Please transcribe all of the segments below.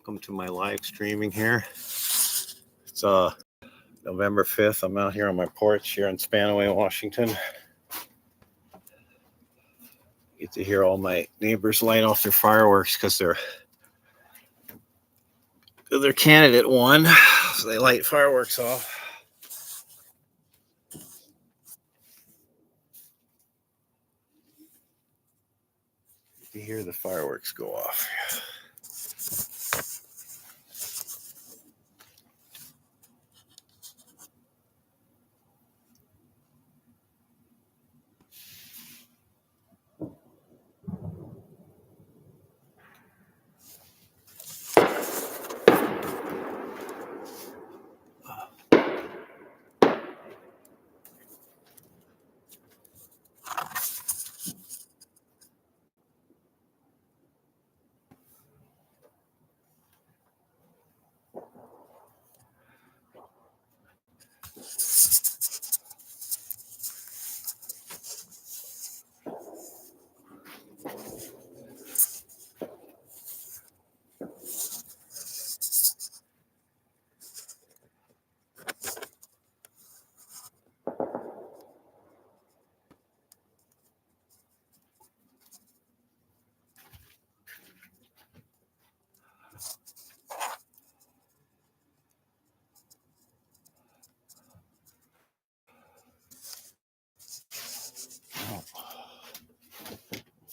Welcome to my live streaming here. It's November 5th. I'm out here on my porch here in Spanaway, Washington. Get to hear all my neighbors light off their fireworks because their candidate won. So they light fireworks off. Get to hear the fireworks go off.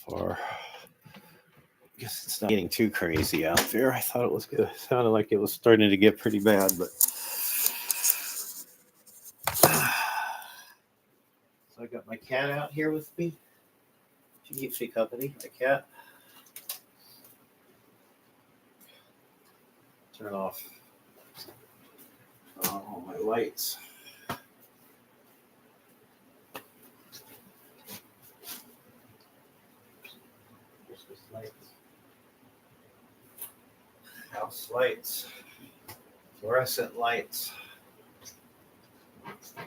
Or I guess it's not getting too crazy out there. I thought it was good. It sounded like it was starting to get pretty bad, but so I got my cat out here with me. She keeps me company, my cat. Turn off all my lights. Christmas lights. House lights. Fluorescent lights.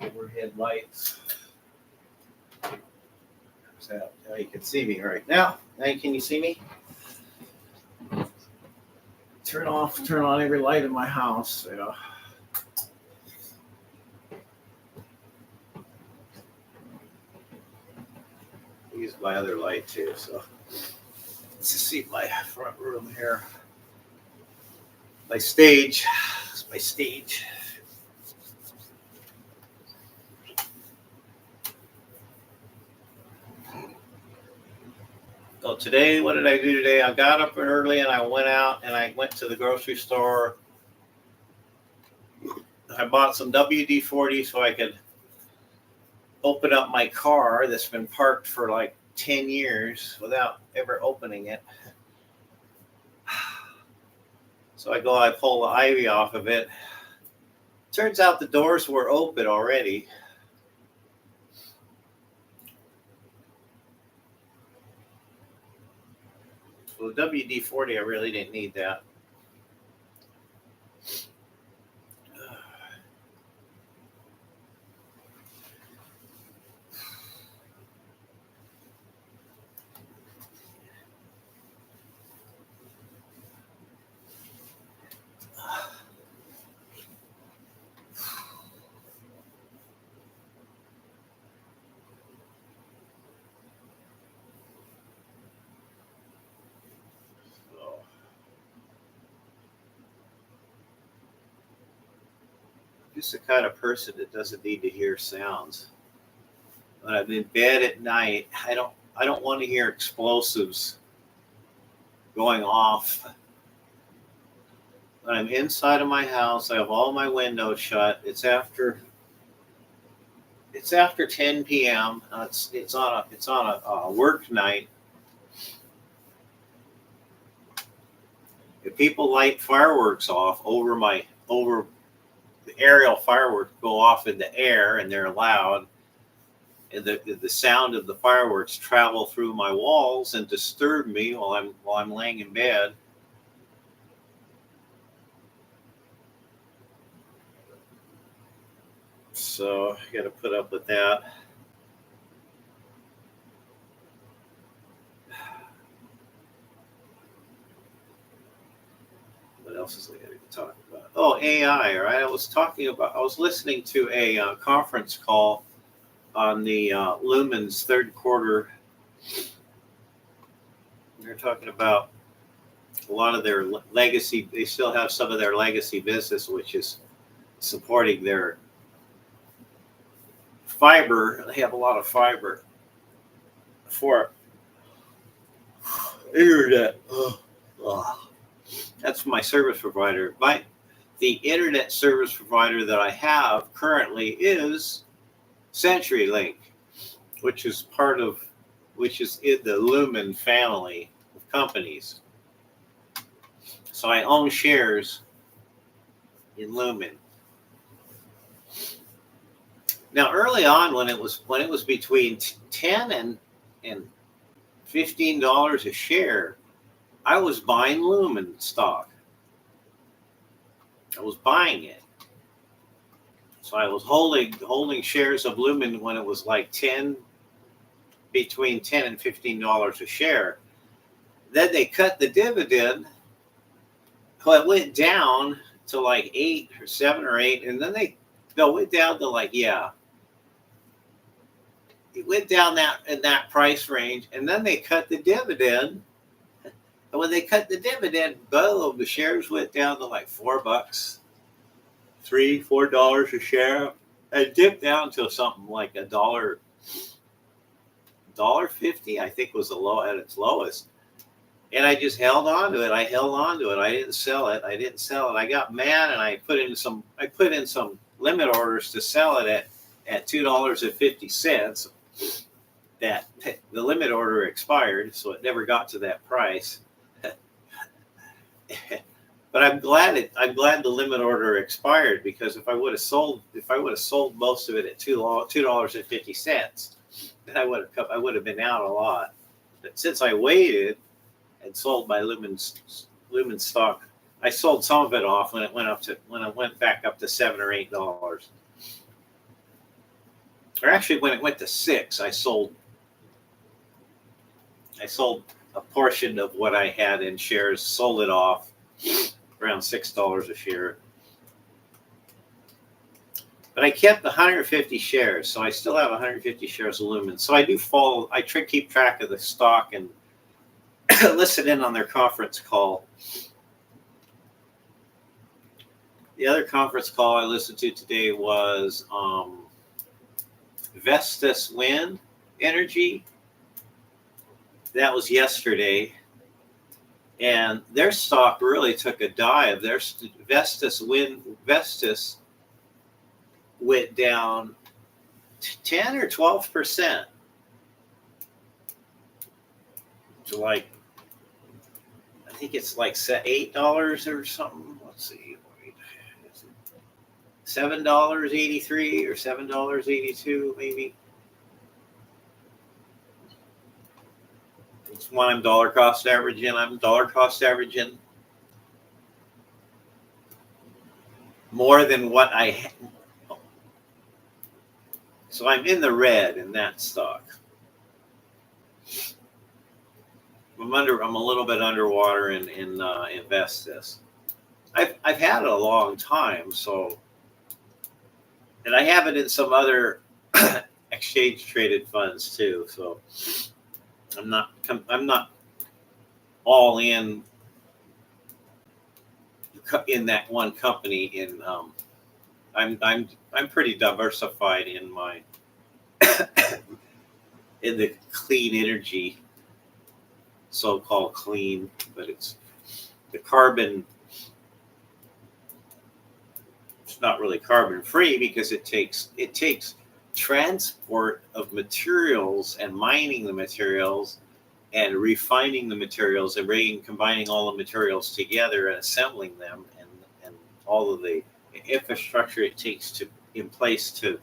Overhead lights. So now you can see me right now. Now can you see me? Turn on every light in my house. Yeah. Use my other light too. So let's just see my front room here. My stage. It's my stage. So today, what did I do today? I got up early and I went out and I went to the grocery store. I bought some WD-40 so I could open up my car that's been parked for like 10 years without ever opening it. So I pull the ivy off of it. Turns out the doors were open already. So the WD-40, I really didn't need that. Just the kind of person that doesn't need to hear sounds. When I'm in bed at night, I don't want to hear explosives going off. When I'm inside of my house, I have all my windows shut. It's after 10 p.m. It's on a work night. If people light fireworks off over the aerial fireworks go off in the air and they're loud, and the sound of the fireworks travel through my walls and disturb me while I'm laying in bed. So I got to put up with that. else is I going to talk about? Oh, AI, right? I was listening to a conference call on the Lumen's third quarter. They're talking about a lot of their legacy. They still have some of their legacy business, which is supporting their fiber. They have a lot of fiber for internet. That's my service provider. The internet service provider that I have currently is CenturyLink, which is in the Lumen family of companies. So I own shares in Lumen. Now, early on, when it was between $10 and $15 a share, I was buying Lumen stock. I was buying it. So I was holding shares of Lumen when it was like between $10 and $15 a share. Then they cut the dividend. Well, it went down to like 8 or 7 or 8, and then it went down to it went down in that price range, and then they cut the dividend. And when they cut the dividend, boom, the shares went down to like $4, $4 a share, and dipped down to something like $1.50, I think was the low at its lowest. And I just held on to it. I didn't sell it. I got mad, and I put in some limit orders to sell it at $2.50. That the limit order expired, so it never got to that price. But I'm glad the limit order expired, because if I would have sold most of it at $2.50, then I would have been out a lot. But since I waited and sold my Lumen stock, I sold some of it off when it went back up to $7 or $8. Or actually, when it went to $6, I sold a portion of what I had in shares, sold it off around $6 a share. But I kept 150 shares, so I still have 150 shares of Lumen. So I do follow. I keep track of the stock and listen in on their conference call. The other conference call I listened to today was Vestas Wind Energy. That was yesterday, and their stock really took a dive. Their Vestas went down 10 or 12% to I think it's like $8 or something. Let's see, $7.83 or $7.82 maybe. It's when I'm dollar cost averaging. More than what I had. So I'm in the red in that stock. I'm a little bit underwater in Vestas. I've had it a long time, so, and I have it in some other exchange traded funds too. So I'm not all in that one company. I'm pretty diversified in my in the clean energy, so-called clean, but it's the carbon. It's not really carbon free, because it takes transport of materials and mining the materials and refining the materials and combining all the materials together and assembling them, and all of the infrastructure it takes in place to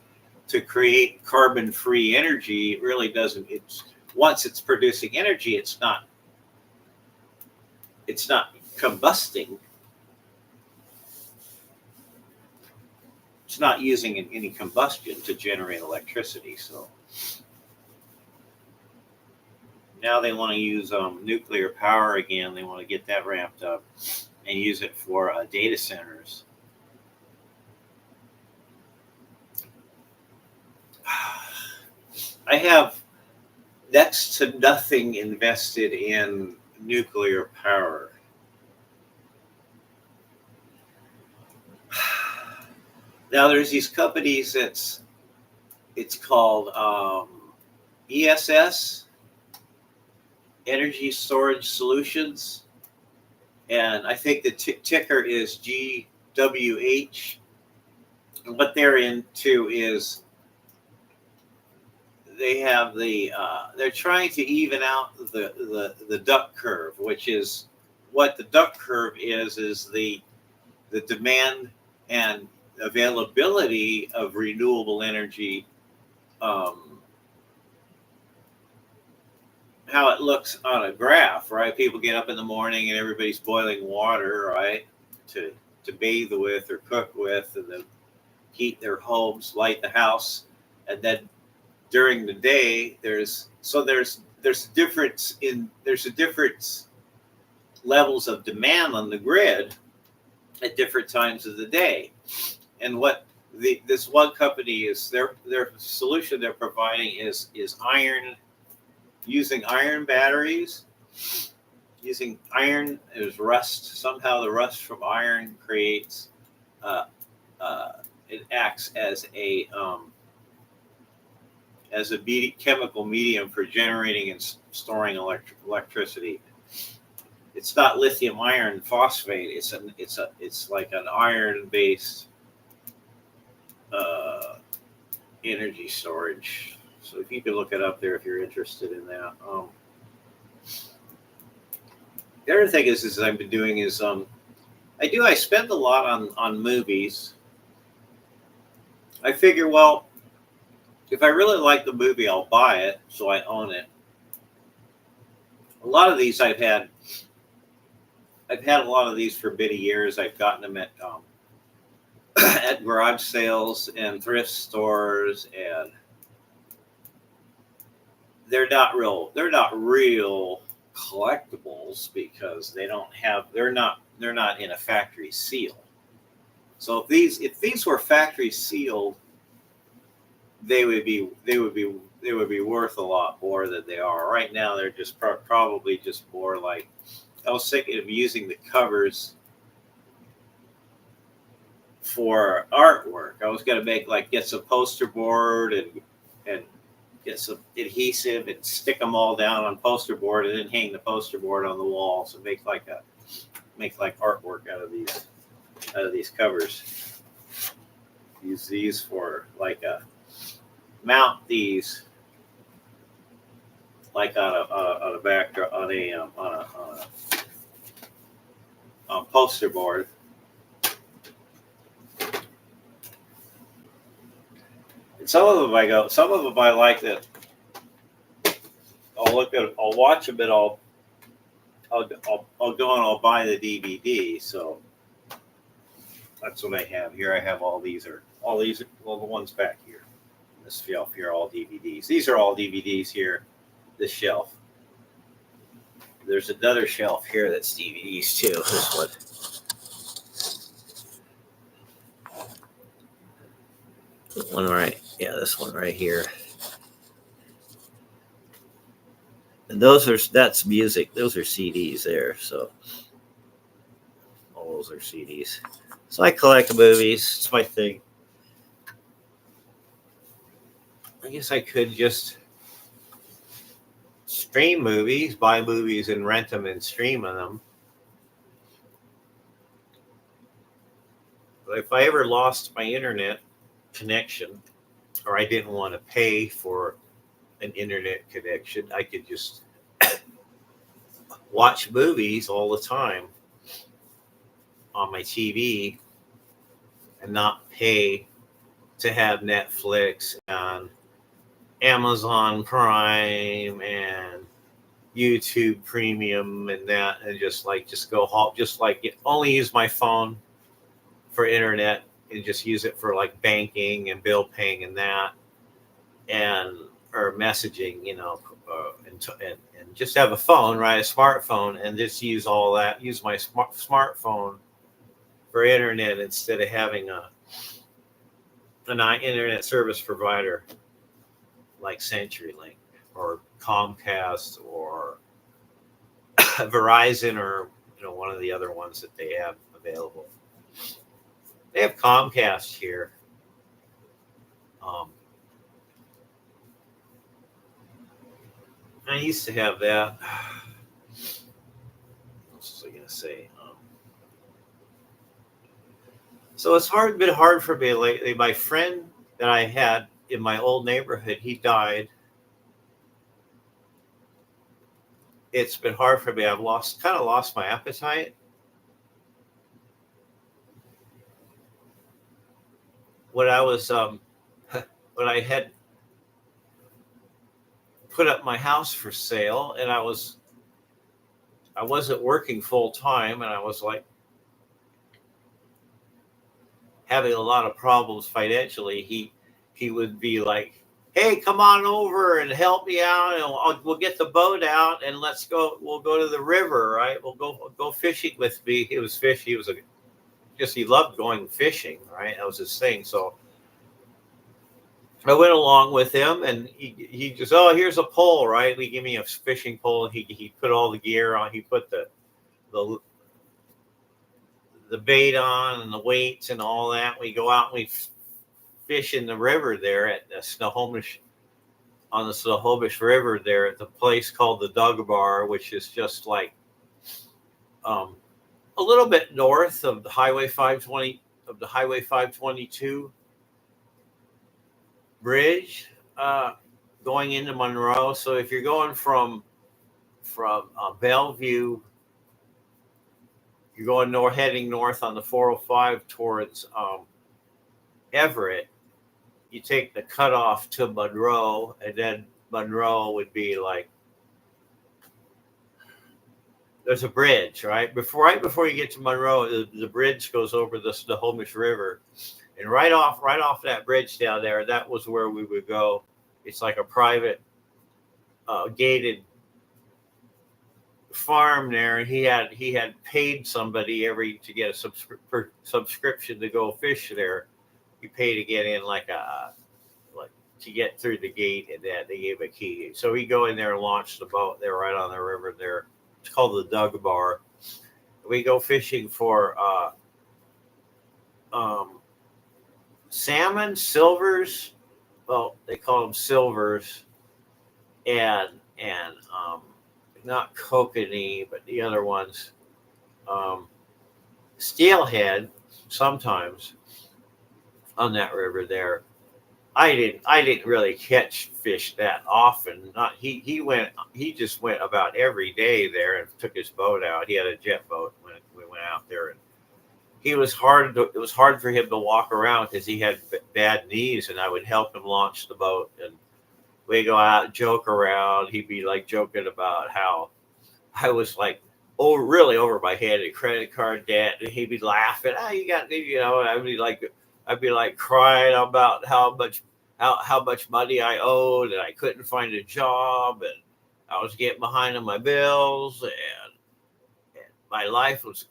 create carbon-free energy. It really doesn't. Once it's producing energy, it's not combusting. It's not using any combustion to generate electricity. So now they want to use nuclear power again. They want to get that ramped up. and use it for data centers. I have next to nothing invested in nuclear power. Now there's these companies it's called ESS, Energy Storage Solutions, and I think the ticker is GWH. And what they're into is they have they're trying to even out the duck curve, which is what the duck curve is the demand and availability of renewable energy, how it looks on a graph, right? People get up in the morning and everybody's boiling water, right, to bathe with or cook with, and then heat their homes, light the house, and then during the day there's a difference levels of demand on the grid at different times of the day. And what this one company is, their solution they're providing is iron, using iron batteries, using iron as rust. Somehow the rust from iron creates it acts as a chemical medium for generating and storing electricity. It's not lithium iron phosphate. It's like an iron based energy storage. So if you could look it up there if you're interested in that. The other thing is I've been doing is I spend a lot on movies. I figure, well, if I really like the movie, I'll buy it, so I own it. A lot of these I've had a lot of these for many years. I've gotten them at at garage sales and thrift stores, and they're not real collectibles because they're not in a factory seal. So if these were factory sealed, they would be worth a lot more than they are right now. They're just probably just more like, I was thinking of using the covers for artwork. I was going to get some poster board and get some adhesive and stick them all down on poster board, and then hang the poster board on the wall. So make like artwork out of these covers. Use these for mount these like on a backdrop on a poster board. And some of them I like that. I'll watch them, and I'll go and I'll buy the DVD. So that's what I have here. I have all the ones back here. This shelf here, all DVDs. These are all DVDs here. This shelf. There's another shelf here that's DVDs too. This one. This one right here. And that's music. Those are CDs there. So all those are CDs. So I collect movies. It's my thing. I guess I could just stream movies, buy movies and rent them and stream them. But if I ever lost my internet connection, or I didn't want to pay for an internet connection, I could just watch movies all the time on my TV and not pay to have Netflix and Amazon Prime and YouTube Premium and that, and just only use my phone for internet and just use it for like banking and bill paying and that, and or messaging, and just have a phone, right? A smartphone, and just use all that. Use my smartphone for internet instead of having an internet service provider like CenturyLink or Comcast or Verizon or one of the other ones that they have available. They have Comcast here. I used to have that. What was I going to say? So it's been hard for me lately. My friend that I had in my old neighborhood, he died. It's been hard for me. I've kind of lost my appetite. When I was when I had put up my house for sale, and I wasn't working full time, and I was like having a lot of problems financially. He would be like, "Hey, come on over and help me out, and we'll get the boat out, and let's go. We'll go to the river, right? We'll go fishing with me." He was fish. He was he loved going fishing, right? That was his thing. So I went along with him, and he just, "Oh, here's a pole, right?" He gave me a fishing pole. He put all the gear on. He put the bait on and the weights and all that. We go out and we fish in the river there at the Snohomish, on the Snohomish River there at the place called the Dug Bar, which is just like a little bit north of the Highway 522 bridge going into Monroe. So if you're going from Bellevue, you're going heading north on the 405 towards Everett, you take the cutoff to Monroe, and then Monroe would be like, there's a bridge, right? Right before you get to Monroe, the bridge goes over the Snohomish River. And right off that bridge down there, that was where we would go. It's like a private gated farm there, and he had paid somebody to get a subscription to go fish there. You pay to get in, like to get through the gate, and that they gave a key. So we go in there and launch the boat there right on the river there. It's called the Dug Bar. We go fishing for salmon, silvers. Well, they call them silvers, and not kokanee, but the other ones, steelhead sometimes on that river there. I didn't really catch fish that often. He just went about every day there and took his boat out. He had a jet boat when we went out there, and it was hard for him to walk around because he had bad knees, and I would help him launch the boat, and we go out and joke around. He'd be like joking about how I was like, really over my head in credit card debt, and he'd be laughing. You got, I'd be like crying about how much money I owed, and I couldn't find a job, and I was getting behind on my bills, and my life was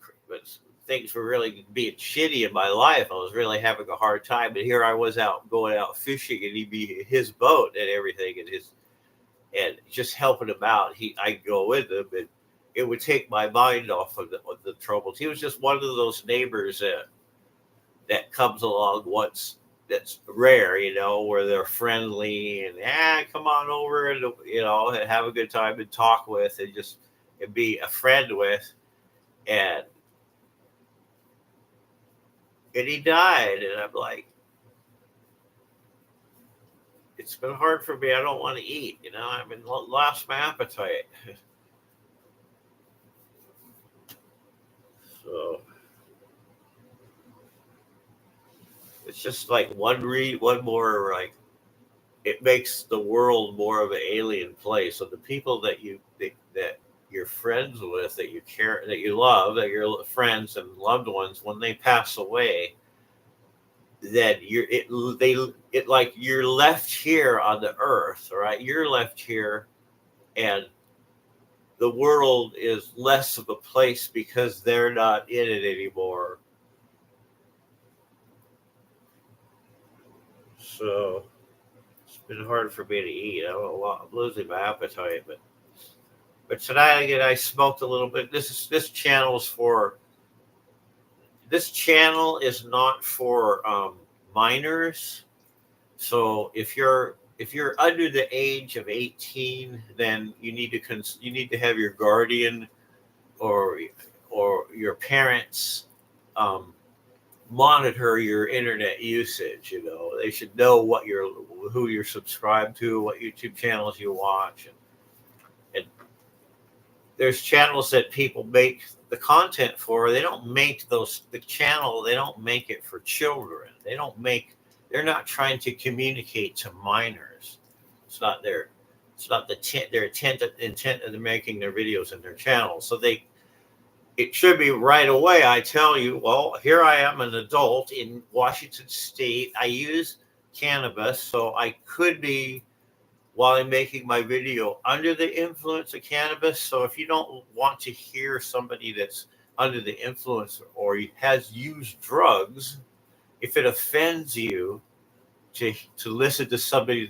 things were really being shitty in my life. I was really having a hard time, and here I was going out fishing, and he'd be his boat and everything, and just helping him out. I'd go with him, and it would take my mind off of the troubles. He was just one of those neighbors that comes along once. That's rare, where they're friendly and come on over and and have a good time and talk with and be a friend with, and he died, and I'm like, it's been hard for me. I don't want to eat, I've been lost my appetite. So it's just like one more, like, it makes the world more of an alien place. So the people that you're friends with, that you care, that you love, that your friends and loved ones, when they pass away, that it like you're left here on the earth, right? You're left here, and the world is less of a place because they're not in it anymore. So it's been hard for me to eat. I'm losing my appetite, but tonight again I smoked a little bit. This channel is not for minors. So if you're under the age of 18, then you need to have your guardian or your parents um, monitor your internet usage. They should know who you're subscribed to, what YouTube channels you watch, and there's channels that people make the content for. They don't make the channel. They don't make it for children. They're not trying to communicate to minors. It's not their intent of making their videos and their channels. So it should be right away. I tell you, well, here I am, an adult in Washington State. I use cannabis, so I could be, while I'm making my video, under the influence of cannabis. So if you don't want to hear somebody that's under the influence or has used drugs, if it offends you to listen to somebody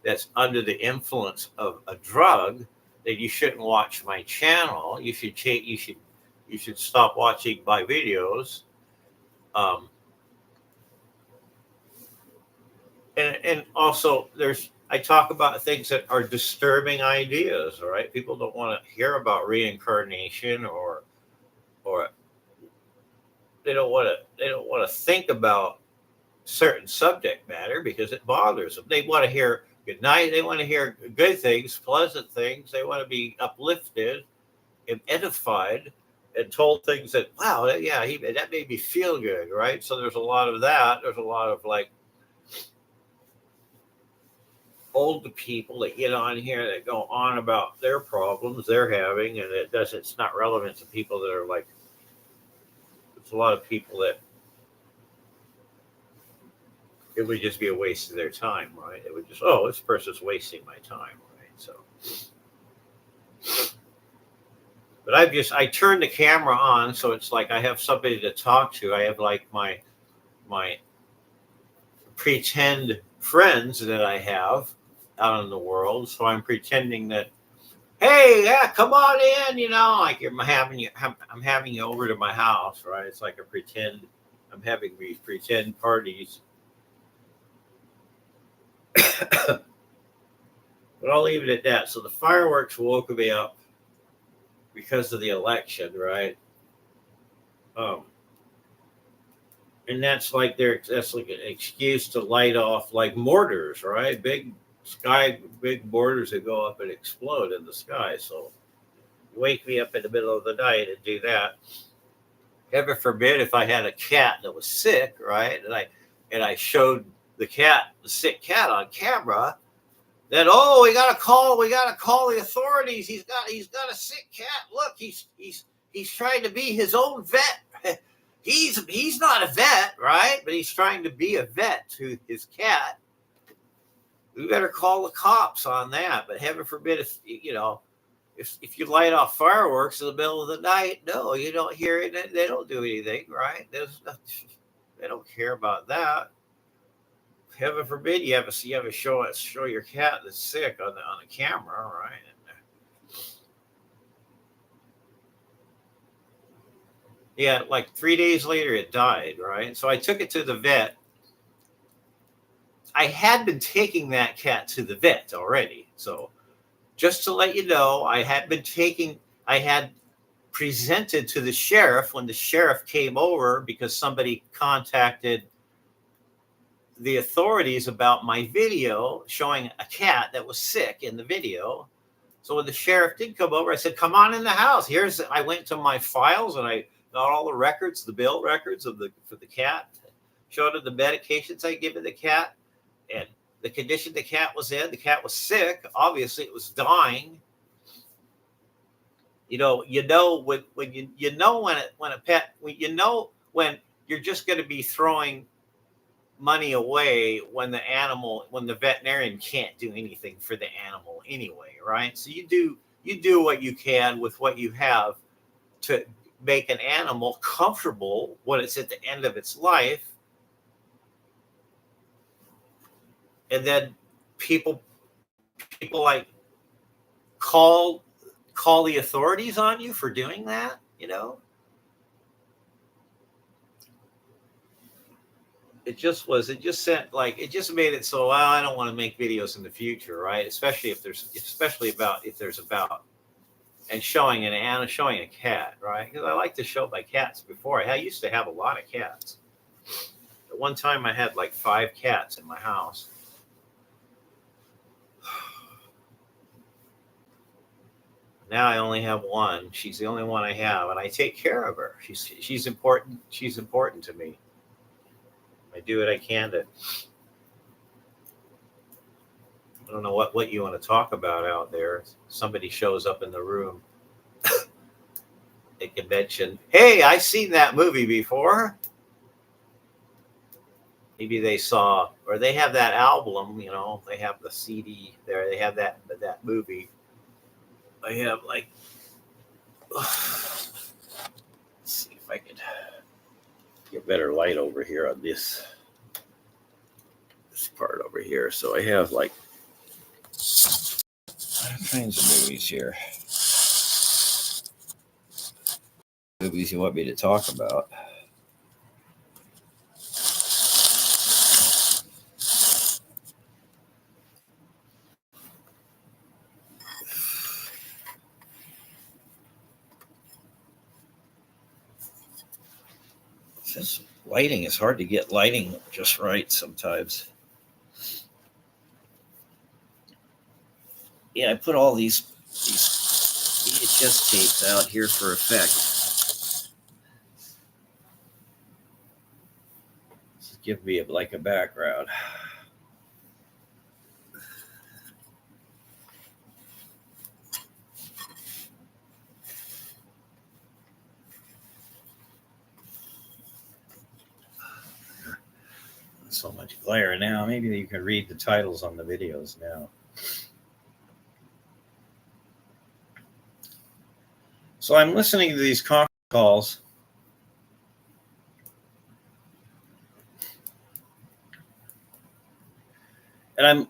that's under the influence of a drug, then you shouldn't watch my channel. You should stop watching my videos. Um, and also I talk about things that are disturbing ideas. All right, people don't want to hear about reincarnation, or they don't want to think about certain subject matter because it bothers them. They want to hear good night. They want to hear good things, pleasant things. They want to be uplifted and edified and told things that, wow, that made me feel good, right? So there's a lot of that. There's a lot of like old people that get on here that go on about their problems they're having, and it's not relevant to people that are like, it's a lot of people that it would just be a waste of their time, right? It would just, oh, this person's wasting my time, right? So, but I turned the camera on, so it's like I have somebody to talk to. I have like my pretend friends that I have out in the world. So I'm pretending that, hey, yeah, come on in, like I'm having you over to my house, right? It's like I'm having these pretend parties. But I'll leave it at that. So the fireworks woke me up because of the election, right? And that's like an excuse to light off like mortars, right? Big mortars that go up and explode in the sky. So wake me up in the middle of the night and do that. Heaven forbid if I had a cat that was sick, right? And I showed the sick cat on camera. Then, we gotta call the authorities. He's got a sick cat. Look, he's trying to be his own vet. He's not a vet, right? But he's trying to be a vet to his cat. We better call the cops on that. But heaven forbid if you light off fireworks in the middle of the night, no, you don't hear it. They don't do anything, right? They don't care about that. Heaven forbid you have a show your cat that's sick on the camera, right? Yeah, like 3 days later it died, right? So I took it to the vet. I had been taking that cat to the vet already. So just to let you know, I had presented to the sheriff when the sheriff came over because somebody contacted the authorities about my video showing a cat that was sick in the video. So when the sheriff did come over, I said, come on in the house. I went to my files and I got all the records, the bill records for the cat, showed him the medications I give to the cat and the condition the cat was in. The cat was sick. Obviously it was dying. When when you're just going to be throwing money away when the veterinarian can't do anything for the animal anyway, right? So you do what you can with what you have to make an animal comfortable when it's at the end of its life. And then people like call the authorities on you for doing that, you know? It just made it so, well, I don't want to make videos in the future, right? Especially if there's about and showing a cat, right? Because I like to show my cats before. I used to have a lot of cats. At one time I had like 5 cats in my house. Now I only have one. She's the only one I have, and I take care of her. She's important. She's important to me. I do what I can to. I don't know what you want to talk about out there. Somebody shows up in the room. They can mention, hey, I've seen that movie before. Maybe they saw, or they have that album, you know, they have the CD there. They have that movie. I have like, let's see if I could get better light over here on this part over here. So I have like all kinds of movies here. Movies you want me to talk about? This lighting is hard to get lighting just right sometimes. Yeah, I put all these VHS tapes out here for effect. Just give me like a background. So much glare now. Maybe you can read the titles on the videos now. So I'm listening to these conference calls. And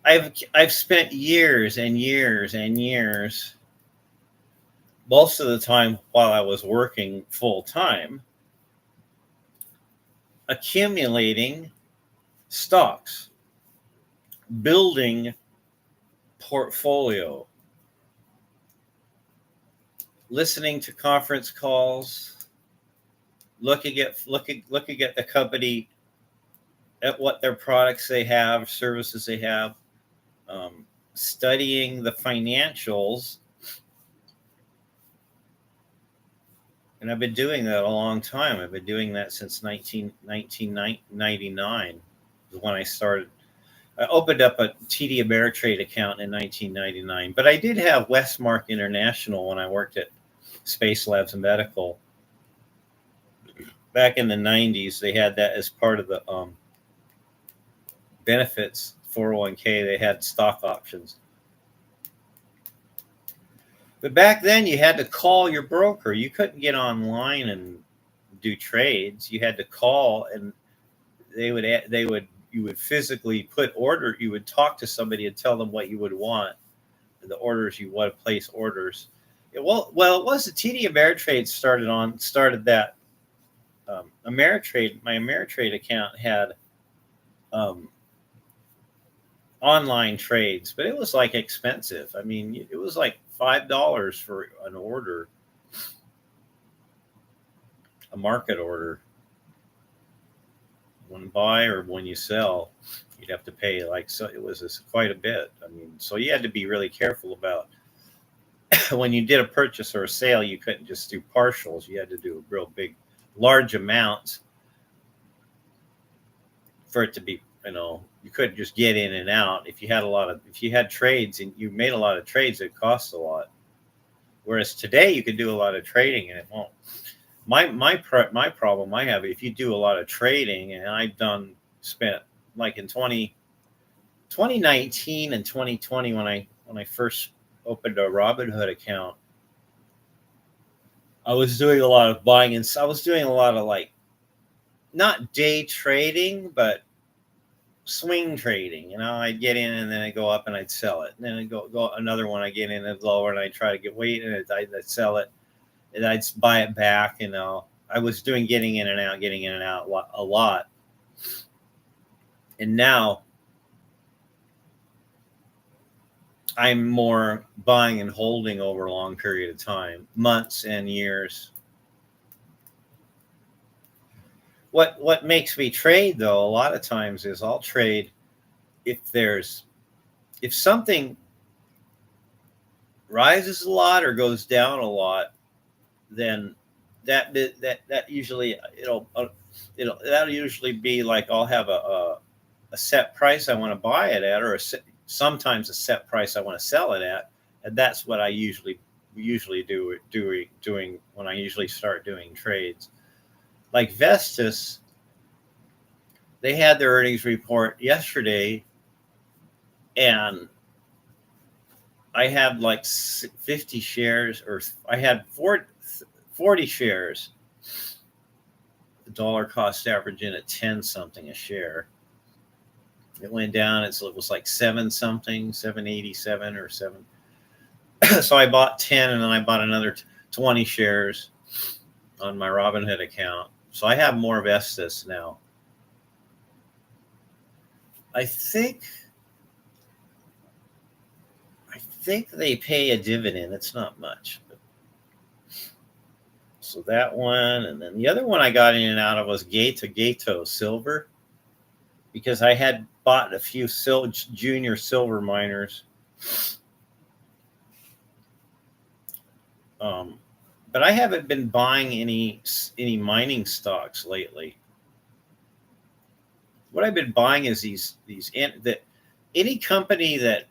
I've spent years and years and years, most of the time while I was working full time, accumulating stocks, building portfolio, listening to conference calls, looking at the company, at what their products they have, services they have, studying the financials. And I've been doing that a long time. I've been doing that since 1999 is when I started. I opened up a TD Ameritrade account in 1999, but I did have Westmark International when I worked at Space Labs and Medical. Back in the 90s, they had that as part of the benefits 401k. They had stock options. But back then, you had to call your broker. You couldn't get online and do trades. You had to call, and you would physically put order. You would talk to somebody and tell them what you would want, and the orders you want to place orders. It was the TD Ameritrade started that. Ameritrade. My Ameritrade account had online trades, but it was like expensive. I mean, it was like $5 for an order, a market order. When you buy or when you sell, you'd have to pay it was quite a bit. I mean, so you had to be really careful about when you did a purchase or a sale. You couldn't just do partials. You had to do a real big, large amounts for it to be, you couldn't just get in and out. If you had trades and you made a lot of trades, it cost a lot. Whereas today you could do a lot of trading and it won't. My problem I have, if you do a lot of trading, and spent like in 2019 and 2020 when I first opened a Robinhood account, I was doing a lot of buying, and I was doing a lot of like not day trading, but swing trading. I'd get in and then I'd go up and I'd sell it. And then I'd go another one. I get in and lower and I'd try to get weight and I'd sell it and I'd buy it back. I was doing getting in and out a lot. And now I'm more buying and holding over a long period of time, months and years. What makes me trade though, a lot of times is I'll trade if something rises a lot or goes down a lot, then that usually that'll usually be like I'll have a set price I want to buy it at, or sometimes a set price I want to sell it at, and that's what I usually doing when I usually start doing trades. Like Vestas, they had their earnings report yesterday, and I had like 50 shares, or I had 40 shares. The dollar cost average in at 10 something a share. It went down. It was like 787 or 7. So I bought 10 and then I bought another 20 shares on my Robinhood account. So I have more Vestas now. I think they pay a dividend. It's not much. So that one, and then the other one I got in and out of was Gato Silver, because I had bought a few junior silver miners. But I haven't been buying any mining stocks lately. What I've been buying is any company that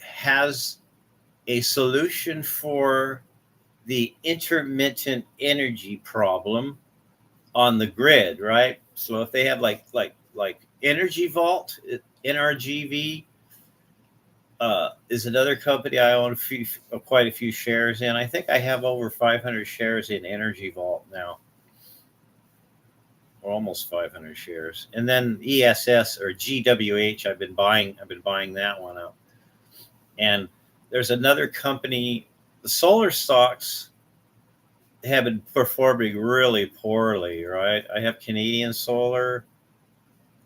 has a solution for the intermittent energy problem on the grid, right? So if they have like Energy Vault, NRGV, is another company I own quite a few shares in. I think I have over 500 shares in Energy Vault now, or almost 500 shares. And then ESS or GWH, I've been buying that one up. And there's another company, the solar stocks have been performing really poorly, right? I have Canadian Solar,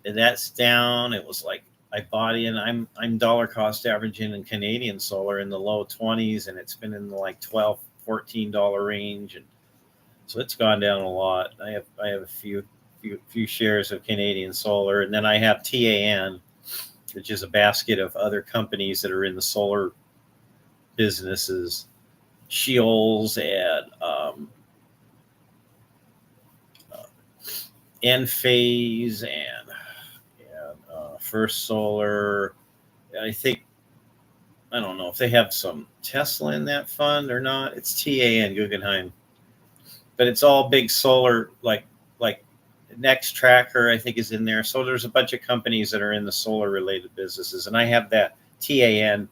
and that's down. It was like I bought in. I'm dollar cost averaging in Canadian Solar in the low 20s, and it's been in the like $12, $14 range, and so it's gone down a lot. I have a few shares of Canadian Solar, and then I have TAN, which is a basket of other companies that are in the solar businesses, Sheols and Enphase and First Solar. I don't know if they have some Tesla in that fund or not. It's TAN Guggenheim, but it's all big solar, like Next Tracker, I think, is in there. So there's a bunch of companies that are in the solar related businesses, and I have that TAN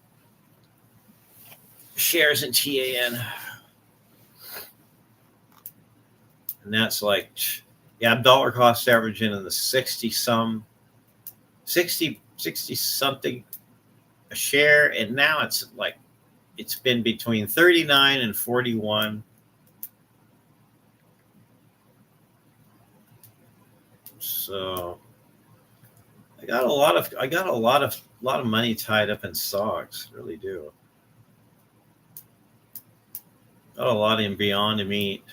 shares in TAN, and that's like, I'm dollar cost averaging in the 60 something a share, and now it's been between 39 and 41. So I got a lot of money tied up in stocks, really do. Got a lot in Beyond Meat.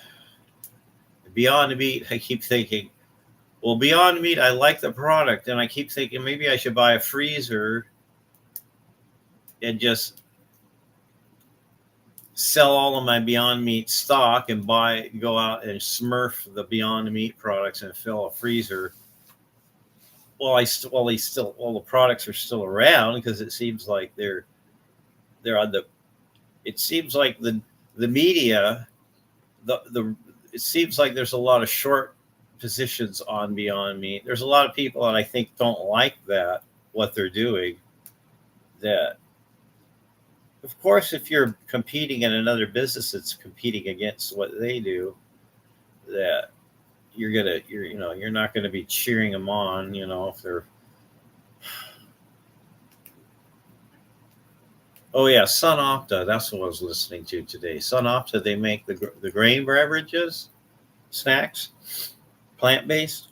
Beyond Meat, I keep thinking, well, Beyond Meat, I like the product, and I keep thinking maybe I should buy a freezer and just sell all of my Beyond Meat stock and go out and smurf the Beyond Meat products and fill a freezer. Well, all the products are still around, because it seems like they're on the. It seems like the media, the it seems like there's a lot of short positions on Beyond Meat. There's a lot of people that I think don't like that, what they're doing. That, of course, if you're competing in another business that's competing against what they do, that you're not gonna be cheering them on, if they're. Oh yeah, Sun Opta. That's what I was listening to today. Sun Opta. They make the grain beverages, snacks, plant based.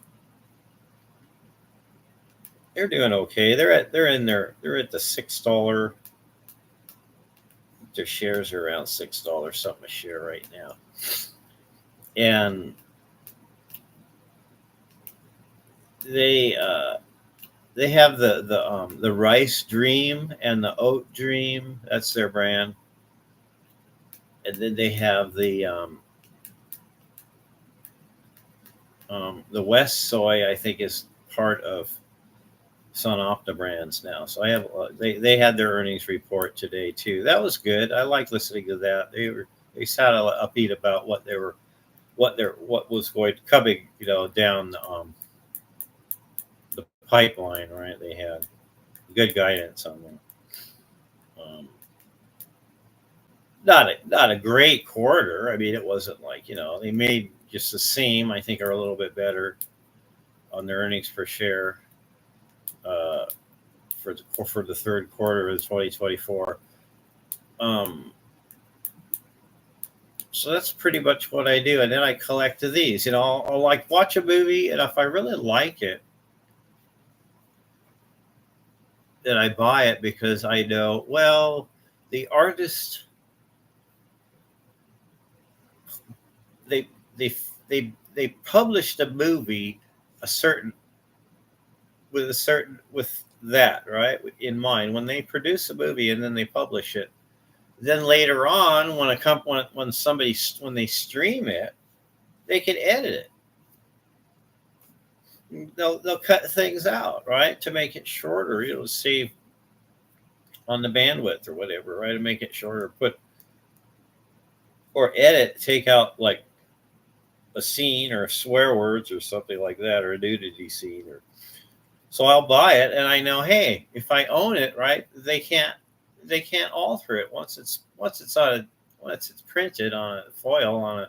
They're doing okay. They're at the $6. Their shares are around $6 something a share right now, and they they have the rice dream and the oat dream. That's their brand, and then they have the West Soy. I think is part of Sun Opta brands now. So I have they had their earnings report today too. That was good. I like listening to that. They sounded upbeat about what was going coming down the pipeline. Right, they had good guidance on them. Um, not a great quarter. I mean, it wasn't like they made just the same. I think are a little bit better on their earnings per share. Uh, for the third quarter of 2024. So that's pretty much what I do, and then I collect these. I'll like watch a movie, and if I really like it, then I buy it because I know the artist they they they published a movie a certain with that right in mind when they produce a movie and then they publish it. Then later on, when they stream it, they can edit it. They'll cut things out, right, to make it shorter. Save on the bandwidth or whatever, right, to make it shorter. Or edit, take out like a scene or swear words or something like that, or a nudity scene. So I'll buy it, and I know, hey, if I own it, right, they can't alter it once it's printed on a foil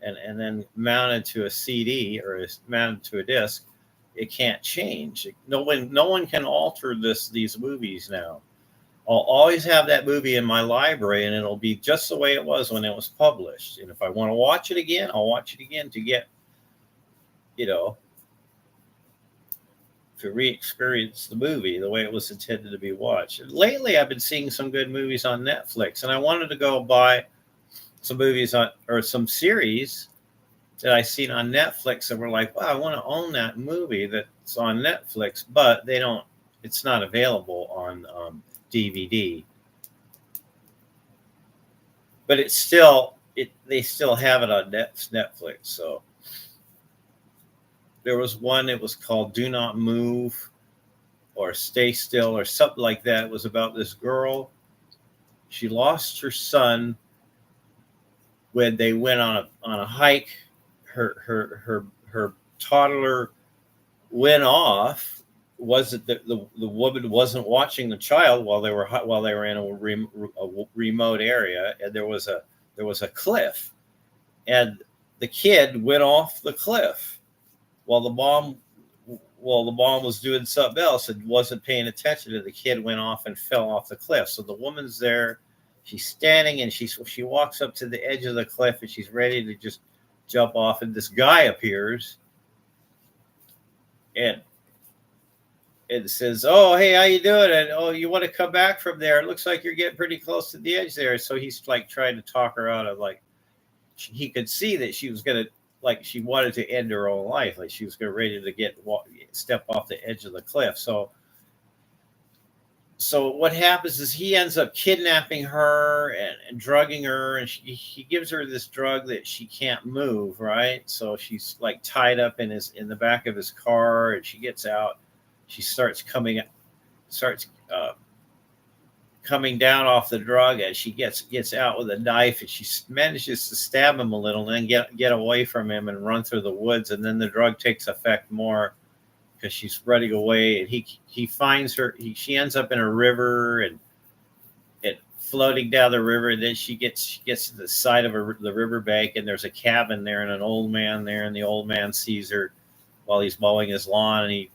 and then mounted to a CD or is mounted to a disc. It can't change. No one can alter these movies now. I'll always have that movie in my library, and it'll be just the way it was when it was published. And if I want to watch it again, I'll watch it again to get to re-experience the movie the way it was intended to be watched. And lately, I've been seeing some good movies on Netflix, and I wanted to go buy some movies or some series that I seen on Netflix, and we're like, wow, I want to own that movie that's on Netflix, but it's not available on DVD. But they still have it on Netflix. So there was one, it was called Do Not Move or Stay Still or something like that. It was about this girl. She lost her son when they went on a hike. Her toddler went off. Wasn't the woman wasn't watching the child while they were in a remote area, and there was a cliff, and the kid went off the cliff while the mom was doing something else and wasn't paying attention, and the kid went off and fell off the cliff. So the woman's there, she's standing, and she walks up to the edge of the cliff, and she's ready to just jump off, and this guy appears and it says, "Oh, hey, how you doing? And oh, you want to come back from there? It looks like you're getting pretty close to the edge there." So he's like trying to talk her out of, like, he could see that she was gonna, like, she wanted to end her own life, like she was ready to step off the edge of the cliff. So what happens is he ends up kidnapping her and drugging her, and he gives her this drug that she can't move, right? So she's like tied up in the back of his car, and she gets out. She starts coming coming down off the drug, as she gets out with a knife, and she manages to stab him a little, and then get away from him and run through the woods. And then the drug takes effect more because she's running away, and he finds her. She ends up in a river, and floating down the river. And then she gets to the side of the riverbank, and there's a cabin there, and an old man there, and the old man sees her while he's mowing his lawn, and he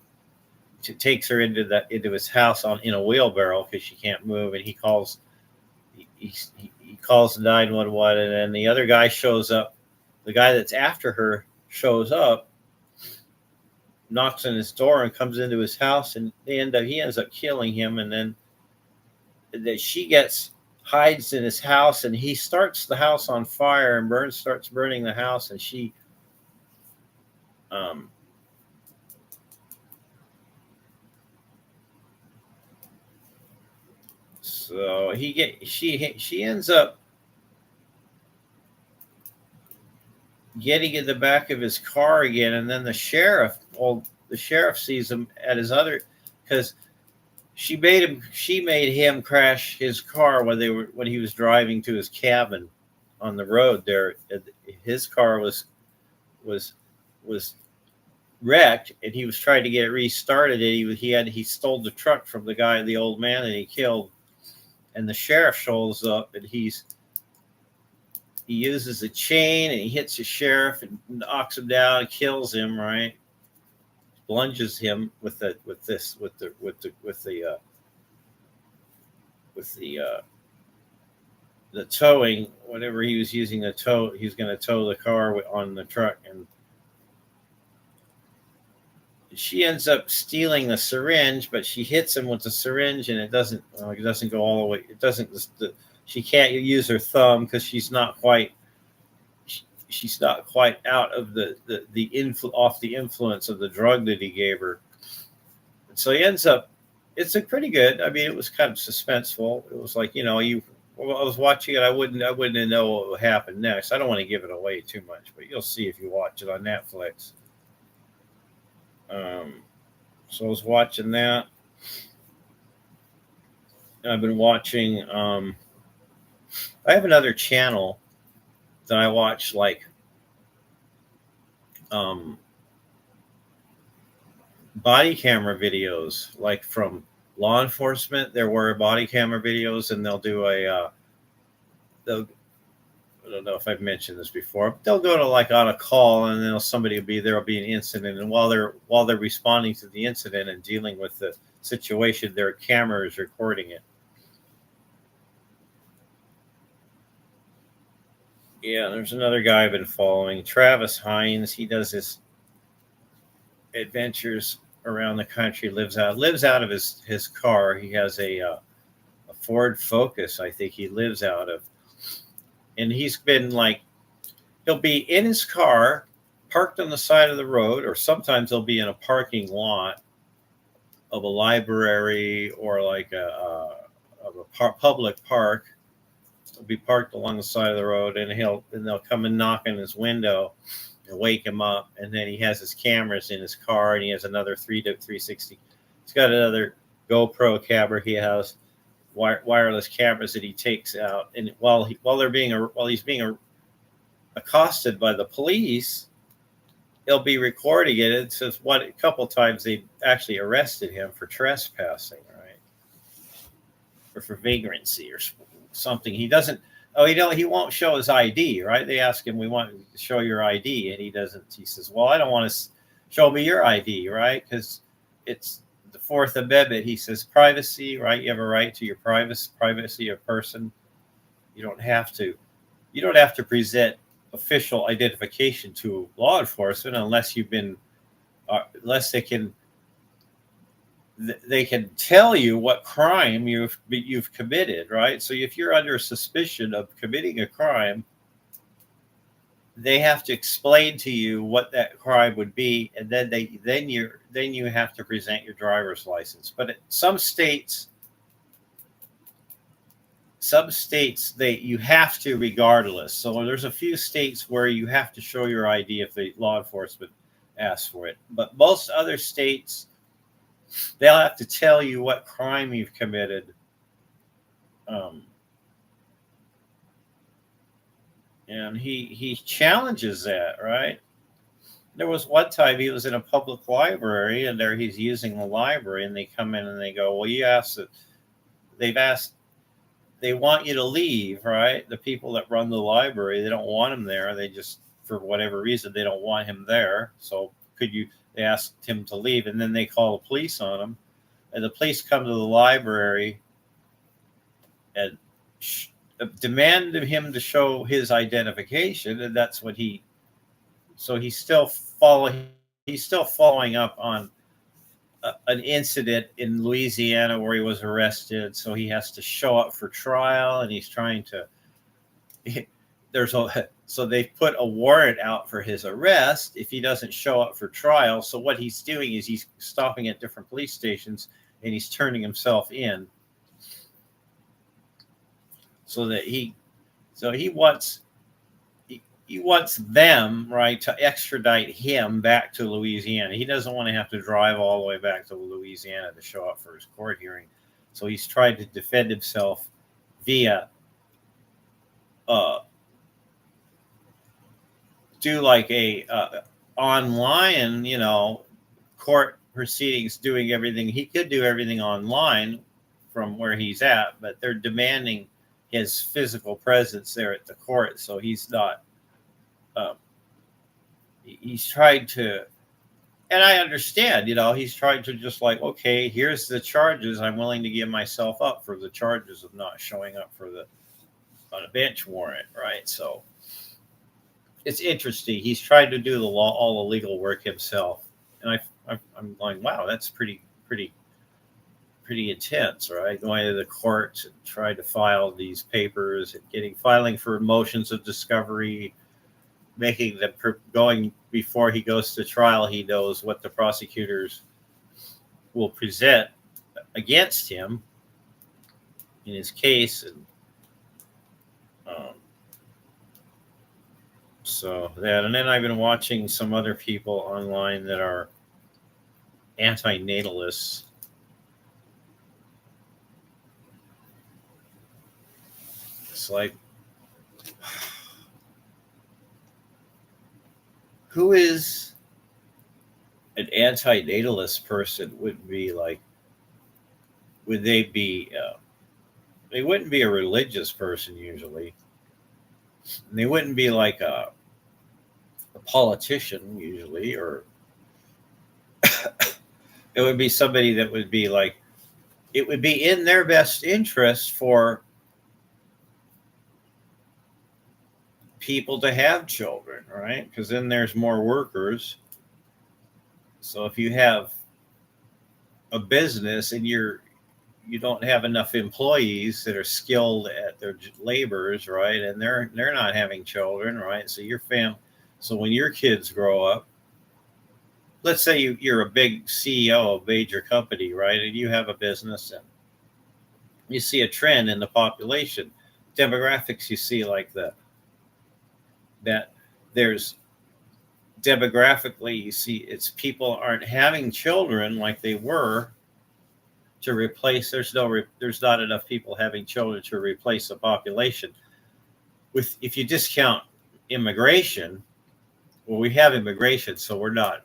takes her into his house in a wheelbarrow because she can't move, and he calls 911, and then the other guy shows up. The guy that's after her shows up, knocks on his door, and comes into his house, and he ends up killing him. And then she hides in his house, and he starts the house on fire, and starts burning the house, and she so she ends up getting in the back of his car again. And then the sheriff sees him at his other, because she made him crash his car when he was driving to his cabin on the road there. His car was wrecked, and he was trying to get it restarted. He stole the truck from the old man, and he killed. And the sheriff shows up, and he uses a chain, and he hits the sheriff and knocks him down, and kills him. Right, plunges him with the towing, whatever he was using to tow. He's going to tow the car on the truck, and she ends up stealing the syringe, but she hits him with the syringe, and it doesn't go all the way. It doesn't. She can't use her thumb because she's not quite out of off the influence of the drug that he gave her. And so he ends up. It's a pretty good. I mean, it was kind of suspenseful. It was like, I was watching it. I wouldn't know what would happen next. I don't want to give it away too much, but you'll see if you watch it on Netflix. So I was watching that. I've been watching. I have another channel that I watch, like body camera videos, like from law enforcement. There were body camera videos, and they'll do I don't know if I've mentioned this before. They'll go to on a call, and then there'll be an incident, and while they're responding to the incident and dealing with the situation, their camera is recording it. Yeah, there's another guy I've been following, Travis Hines. He does his adventures around the country. Lives out of his car. He has a Ford Focus, I think he lives out of. And he's been he'll be in his car, parked on the side of the road, or sometimes he'll be in a parking lot of a library or of a public park. He'll be parked along the side of the road, and they'll come and knock on his window and wake him up. And then he has his cameras in his car, and he has another 360. He's got another GoPro camera. He has wireless cameras that he takes out, and while he's being accosted by the police, he'll be recording it. It says a couple times they actually arrested him for trespassing, right, or for vagrancy or something. He won't show his ID, right? They ask him, "We want to show your ID," and he doesn't. He says, "Well, I don't want to show me your ID, right? Because it's the Fourth Amendment." He says, privacy, right? You have a right to your privacy of person. You don't have to present official identification to law enforcement unless they can tell you what crime you've committed, right? So if you're under suspicion of committing a crime, they have to explain to you what that crime would be, and then you have to present your driver's license. But some states you have to regardless. So there's a few states where you have to show your ID if the law enforcement asks for it. But most other states, they'll have to tell you what crime you've committed Um, and he challenges that, right? There was one time he was in a public library, and there he's using the library, and they come in and they go, "Well, you asked it. They've asked. They want you to leave, right? The people that run the library, they don't want him there. They just, for whatever reason, they don't want him there. So could you?" They asked him to leave, and then they call the police on him, and the police come to the library and demanded him to show his identification, and that's what he. So He's still following up on an incident in Louisiana where he was arrested. So he has to show up for trial, and he's trying to. There's a so they've put a warrant out for his arrest if he doesn't show up for trial. So what he's doing is he's stopping at different police stations and he's turning himself in, so that he wants them, right, to extradite him back to Louisiana. He doesn't want to have to drive all the way back to Louisiana to show up for his court hearing. So he's tried to defend himself via do like a online, court proceedings, doing everything. He could do everything online from where he's at, but they're demanding his physical presence there at the court. So he's not. He's tried to, and I understand, he's trying to just like, okay, here's the charges. I'm willing to give myself up for the charges of not showing up on a bench warrant, right? So it's interesting. He's tried to do all the legal work himself, and I'm going, wow, that's pretty intense, right? Going to the courts and trying to file these papers and filing for motions of discovery, making them going before he goes to trial. He knows what the prosecutors will present against him in his case, and so that. And then I've been watching some other people online that are anti-natalists. It's like, who is an anti-natalist person? Would be like, would they be? They wouldn't be a religious person usually. And they wouldn't be like a politician usually, or it would be somebody that would be like, it would be in their best interest for people to have children, right? Because then there's more workers. So if you have a business and you don't have enough employees that are skilled at their labors, right, and they're not having children, right? So when your kids grow up, let's say you're a big CEO of a major company, right, and you have a business, and you see a trend in the population demographics. You see like that there's demographically, you see it's people aren't having children like they were to replace. There's not enough people having children to replace the population. If you discount immigration, well, we have immigration, so we're not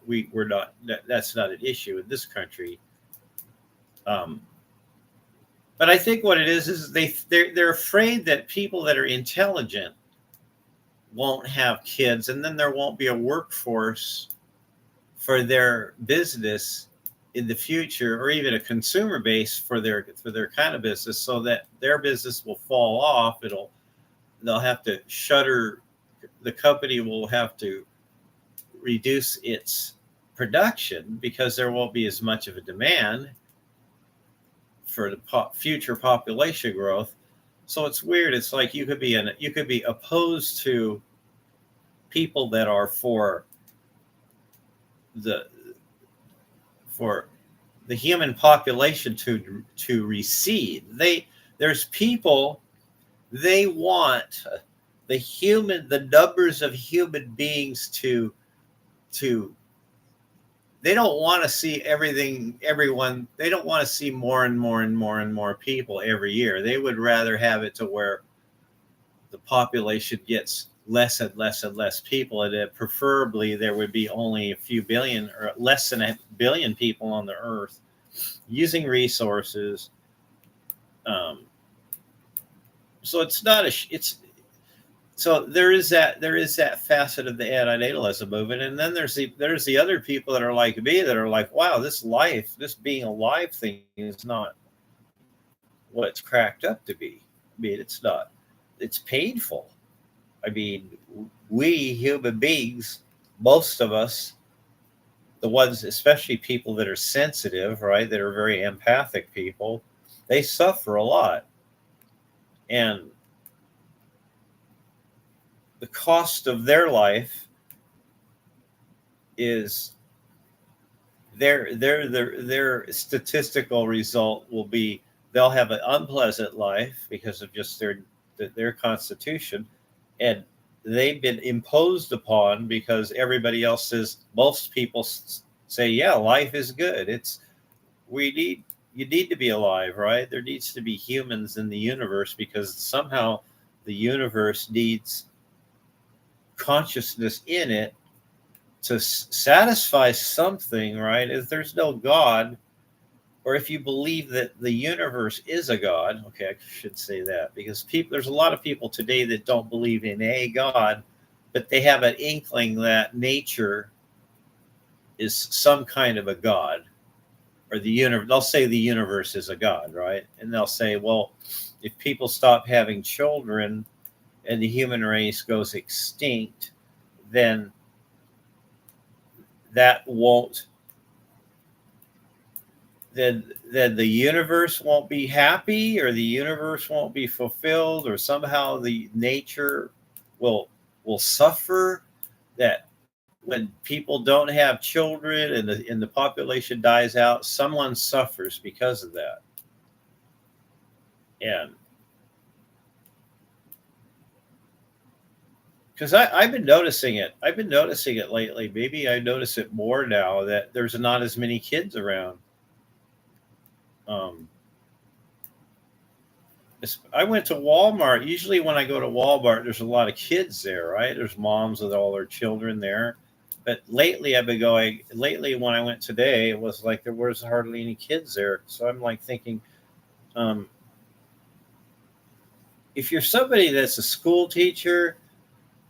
that's not an issue in this country. But I think what it is they're afraid that people that are intelligent won't have kids, and then there won't be a workforce for their business in the future, or even a consumer base for their kind of business, so that their business will fall off. They'll have to shutter. The company will have to reduce its production because there won't be as much of a demand for the future population growth. So it's weird. It's like you could be opposed to people that are for the human population to recede. There's people, they want the numbers of human beings to they don't want to see everyone. They don't want to see more and more and more and more people every year. They would rather have it to where the population gets less and less and less people, and that preferably there would be only a few billion or less than a billion people on the earth using resources. So it's not it's so there is that facet of the antinatalism movement, and then there's the other people that are like me that are like, wow, this being alive thing is not what it's cracked up to be. I mean, it's not. It's painful. I mean, we human beings, most of us, the ones, especially people that are sensitive, right, that are very empathic people, they suffer a lot. And the cost of their life is their statistical result will be they'll have an unpleasant life because of just their constitution, and they've been imposed upon because everybody else says, most people say, yeah, life is good. You need to be alive, right? There needs to be humans in the universe because somehow the universe needs consciousness in it to satisfy something, right? If there's no God, or if you believe that the universe is a God, okay, I should say that, because there's a lot of people today that don't believe in a God, but they have an inkling that nature is some kind of a God, or the universe. They'll say the universe is a God, right? And they'll say, well, if people stop having children and the human race goes extinct, then that won't then the universe won't be happy, or the universe won't be fulfilled, or somehow the nature will suffer. That when people don't have children and the population dies out, someone suffers because of that. And because I've been noticing it. I've been noticing it lately. Maybe I notice it more now that there's not as many kids around. I went to Walmart. Usually when I go to Walmart, there's a lot of kids there, right? There's moms with all their children there. But lately when I went today, it was like there was hardly any kids there. So I'm like thinking, if you're somebody that's a school teacher,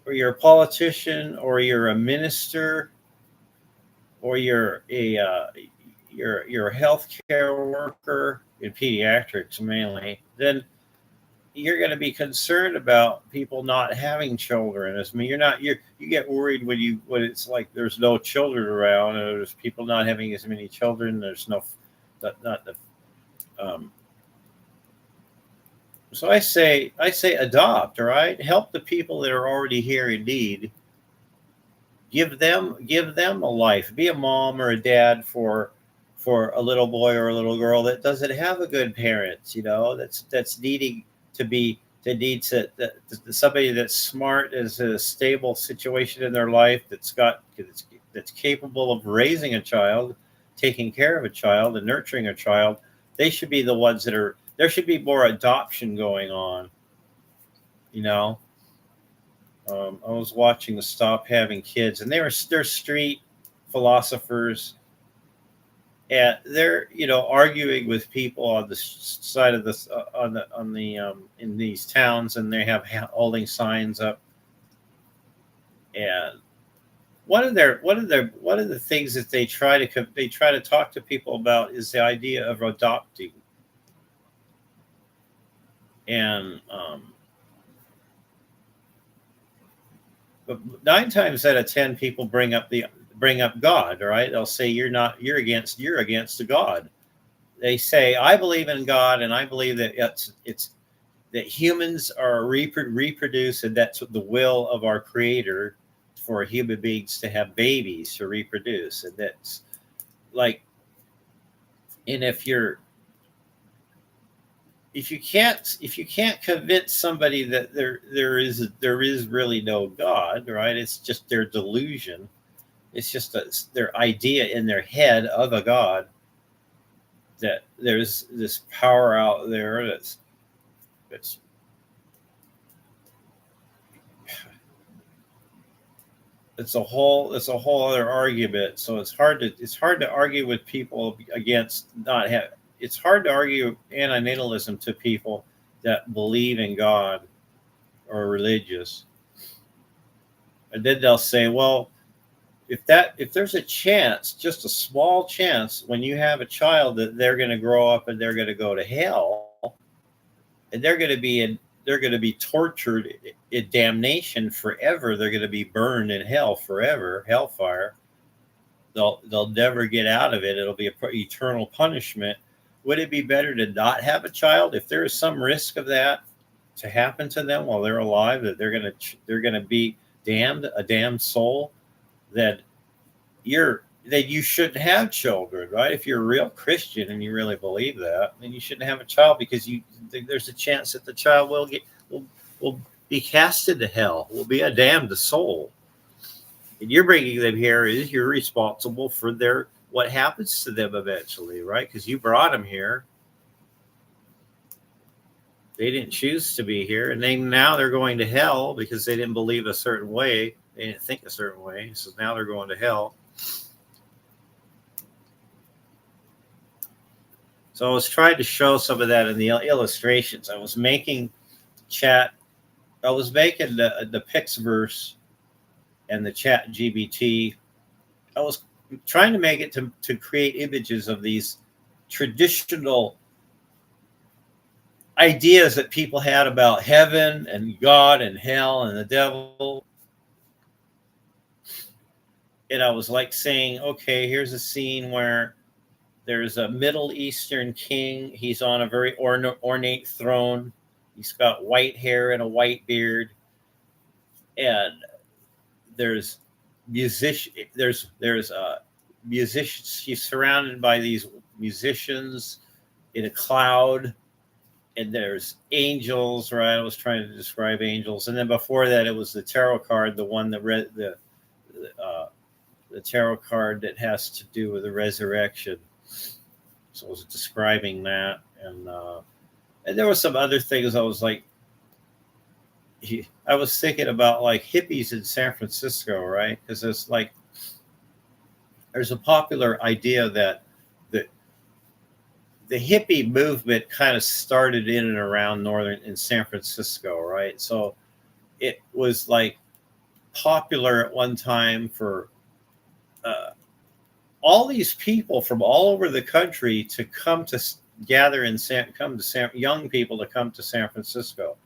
or you're a politician, or you're a minister, or you're a healthcare worker in pediatrics mainly, then you're going to be concerned about people not having children. I mean, you get worried when it's like there's no children around, or there's people not having as many children. There's no, so I say adopt, all right? Help the people that are already here in need. Give them a life. Be a mom or a dad for a little boy or a little girl that doesn't have a good parents, that's needing somebody that's smart, is a stable situation in their life, that's capable of raising a child, taking care of a child, and nurturing a child. They should be the ones there should be more adoption going on. I was watching the Stop Having Kids, and they're street philosophers, and they're arguing with people on the side of this in these towns, and they have holding signs up. And one of the things that they try to talk to people about is the idea of adopting. And but 9 times out of 10, people bring up God, right? They'll say you're against the God. They say, I believe in God, and I believe that it's that humans are reproduce, and that's the will of our Creator for human beings to have babies, to reproduce. And that's like, and if you can't convince somebody that there is really no God, right? It's just their delusion. It's just their idea in their head of a God, that there's this power out there that's it's a whole other argument. So it's hard to argue with people against not have it's hard to argue antinatalism to people that believe in God or are religious. And then they'll say, well, if there's a chance, just a small chance, when you have a child, that they're going to grow up and they're going to go to hell, and they're going to be tortured in damnation forever. They're going to be burned in hell forever, hellfire. They'll never get out of it. It'll be eternal punishment. Would it be better to not have a child if there is some risk of that to happen to them while they're alive, that they're going to be damned, a damned soul, that you shouldn't have children, right? If you're a real Christian and you really believe that, then you shouldn't have a child, because there's a chance that the child will be cast into hell, will be a damned soul. And you're bringing them here, you're responsible for what happens to them eventually, right? Because you brought them here. They didn't choose to be here, and now they're going to hell because they didn't believe a certain way. They didn't think a certain way, so now they're going to hell. So I was trying to show some of that in the illustrations. I was making the Pixverse and the Chat GBT. I was trying to make it to create images of these traditional ideas that people had about heaven and God and hell and the devil. And I was like saying, okay, here's a scene where there's a Middle Eastern king. He's on a very ornate throne. He's got white hair and a white beard. And there's musicians. He's surrounded by these musicians in a cloud. And there's angels, right? I was trying to describe angels. And then before that, it was the tarot card, the one that read the tarot card that has to do with the resurrection. So I was describing that. And there were some other things. I was thinking about like hippies in San Francisco, right? Because there's a popular idea that the hippie movement kind of started in and around in San Francisco, right? So it was like popular at one time for all these people from all over the country to come to gather young people to come to San Francisco.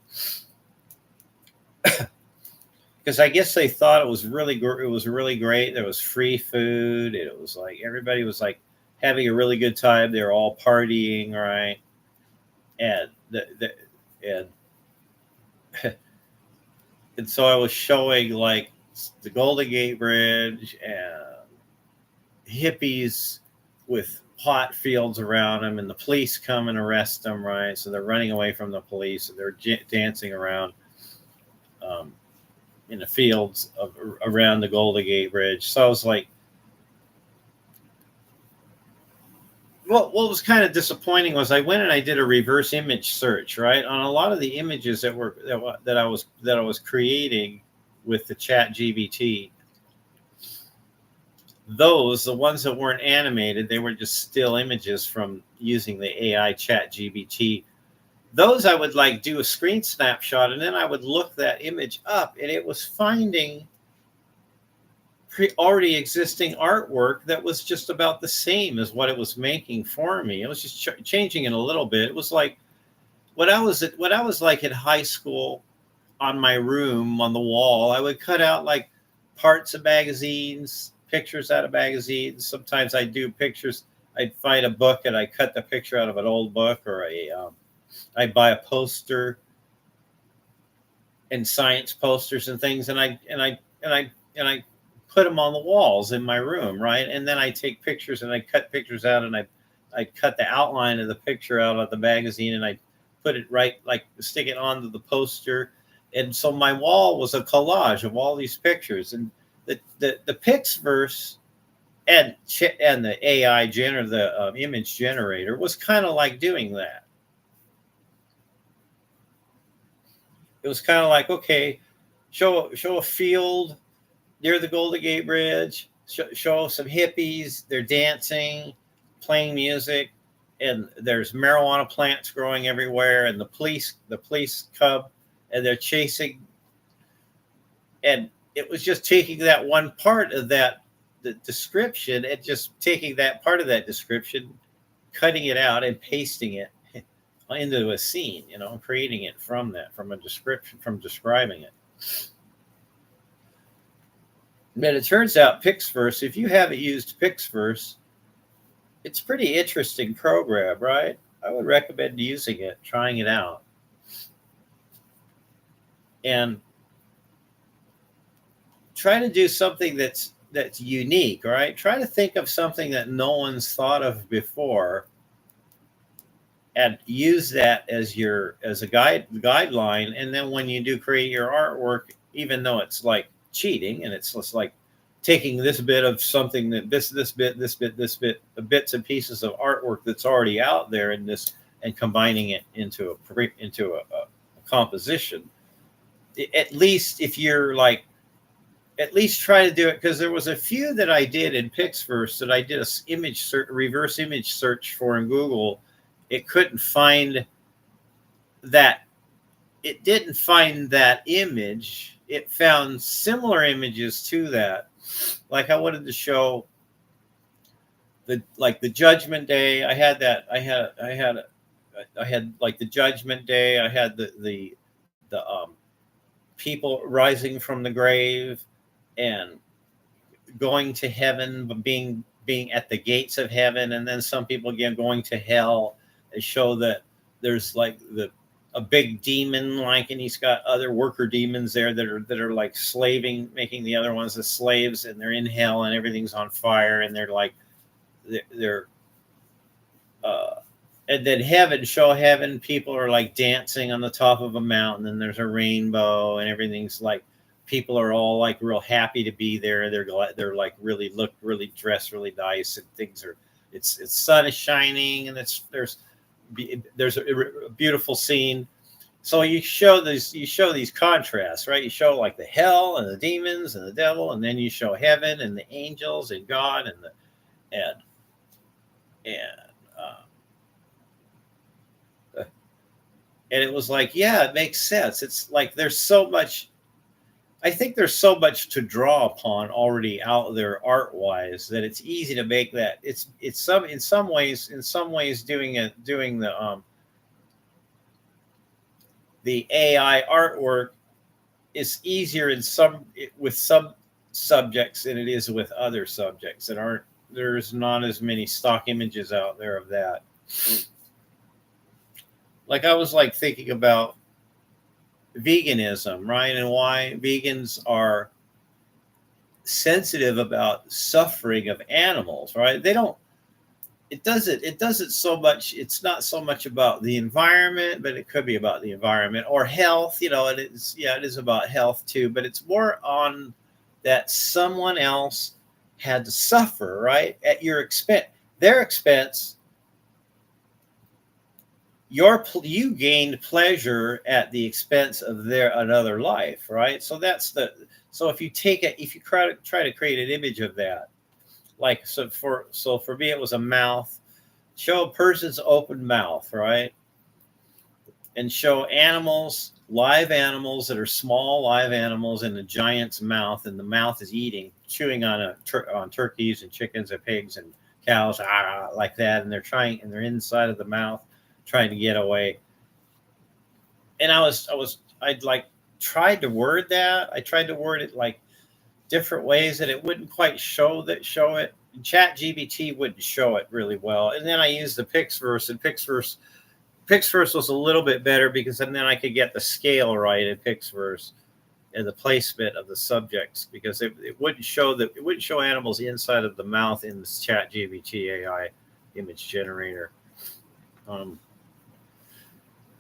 Because I guess they thought it was really great. There was free food. It was like everybody was like having a really good time. They were all partying, right? And and so I was showing like the Golden Gate Bridge and hippies with hot fields around them, and the police come and arrest them, right? So they're running away from the police, and they're dancing around in the fields around the Golden Gate Bridge. So I was like, what was kind of disappointing was I went and I did a reverse image search, right, on a lot of the images that I was creating with the Chat GBT. The ones that weren't animated, they were just still images from using the AI Chat GBT. Those I would like do a screen snapshot, and then I would look that image up, and it was finding already existing artwork that was just about the same as what it was making for me. It was just changing it a little bit. It was like what I was like in high school. On my room, on the wall, I would cut out like parts of magazines, pictures out of magazines. Sometimes I'd do pictures. I'd find a book and I cut the picture out of an old book, or I'd buy a poster and science posters and things, and I put them on the walls in my room, right? And then I take pictures and I cut pictures out, and I cut the outline of the picture out of the magazine, and I put it stick it onto the poster. And so my wall was a collage of all these pictures, and the Pixverse and the AI the image generator was kind of like doing that. It was kind of like, okay, show a field near the Golden Gate Bridge, show some hippies, they're dancing, playing music, and there's marijuana plants growing everywhere, and the police come, and they're chasing. And it was just taking that one part of the description and just taking that part of that description, cutting it out and pasting it into a scene, creating it from a description, from describing it. But it turns out Pixverse, if you haven't used Pixverse, it's a pretty interesting program, right? I would recommend using it, trying it out. And try to do something that's unique, right? Try to think of something that no one's thought of before and use that as a guideline. And then when you do create your artwork, even though it's like cheating and it's just like taking this bit of something that this bit, the bits and pieces of artwork that's already out there and combining it into a composition. At least if you're like, at least try to do it, because there was a few that I did in Pixverse that I did a reverse image search for in Google. It couldn't find that. It didn't find that image. It found similar images to that. Like I wanted to show the Judgment Day. I had that. I had like the Judgment Day. I had the people rising from the grave and going to heaven, but being at the gates of heaven, and then some people again going to hell. They show that there's like a big demon, like, and he's got other worker demons there that are like slaving, making the other ones as slaves, and they're in hell and everything's on fire, and and then heaven, people are like dancing on the top of a mountain, and there's a rainbow, and everything's like, people are all like real happy to be there. They're like really dressed really nice, and things are, it's sun is shining, and there's a beautiful scene. So you show these contrasts, right? You show like the hell and the demons and the devil, and then you show heaven and the angels and God and it was like, yeah, it makes sense. It's like there's so much. I think there's so much to draw upon already out there art wise that it's easy to make that. In some ways doing the AI artwork is easier with some subjects than it is with other subjects that aren't. There's not as many stock images out there of that. Like I was like thinking about veganism, right? And why vegans are sensitive about suffering of animals, right? It doesn't so much, it's not so much about the environment, but it could be about the environment or health, it is about health too, but it's more on that someone else had to suffer, right? At your expense, their expense. You gained pleasure at the expense of another life, right? So if you try to create an image of that, like for me it was a mouth, show a person's open mouth, right? And show live animals that are small live animals in a giant's mouth, and the mouth is chewing on turkeys and chickens and pigs and cows, like that, and they're inside of the mouth trying to get away. And I'd like tried to word that. I tried to word it like different ways that it wouldn't quite show it. ChatGPT wouldn't show it really well. And then I used the Pixverse, and Pixverse was a little bit better because then I could get the scale right in Pixverse and the placement of the subjects, because it wouldn't show animals inside of the mouth in the ChatGPT AI image generator.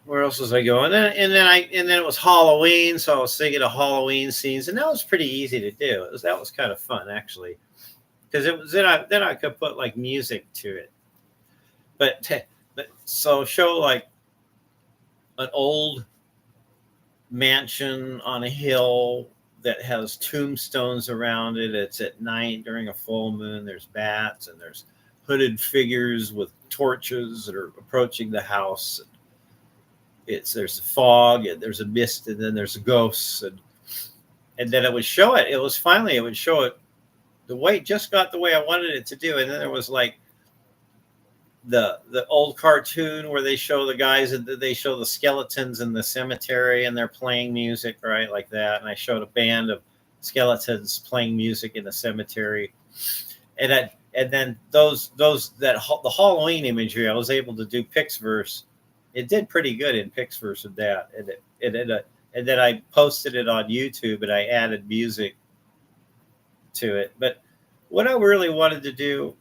where else was I going? And then it was Halloween, so I was thinking of Halloween scenes, and that was pretty easy to do. That was kind of fun actually, because it was then I could put like music to it. But so show like an old mansion on a hill that has tombstones around it. It's at night during a full moon. There's bats and there's hooded figures with torches that are approaching the house. There's a fog, and there's a mist, and then there's ghosts, and then it would show it. It would show it the way, just got the way I wanted it to do, and then there was like the old cartoon where they show the guys and they show the skeletons in the cemetery and they're playing music, right, like that. And I showed a band of skeletons playing music in the cemetery, and then the Halloween imagery I was able to do Pixverse. It did pretty good in Pixverse of that, and then I posted it on YouTube and I added music to it. But what I really wanted to do,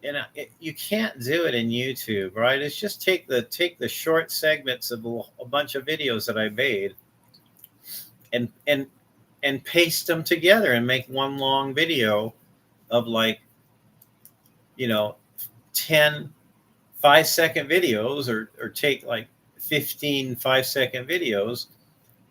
and you can't do it in YouTube, right? It's just take the short segments of a bunch of videos that I made, and paste them together and make one long video of like, 10 5-second videos, or take like 15 5-second videos,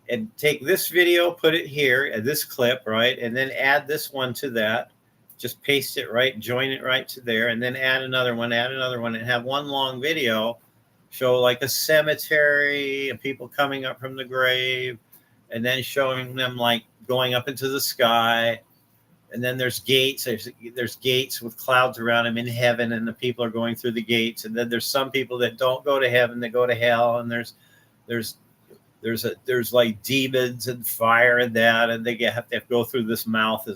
and take this video, put it here at this clip, right, and then add this one to that. Just paste it right, join it right to there, and then add another one, and have one long video show like a cemetery and people coming up from the grave, and then showing them like going up into the sky, and then there's gates. There's gates with clouds around them in heaven, and the people are going through the gates, and then there's some people that don't go to heaven, that go to hell, and there's like demons and fire and that, and they have to go through this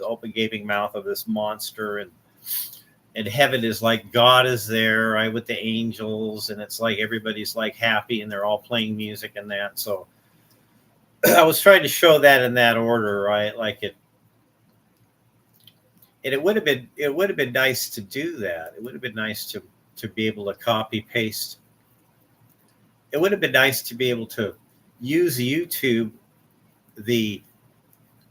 open gaping mouth of this monster, and heaven is like God is there, right, with the angels, and it's like everybody's like happy and they're all playing music and that. So I was trying to show that in that order, right, like it. And it would have been nice to do that. It would have been nice to be able to copy paste. It would have been nice to be able to use YouTube, the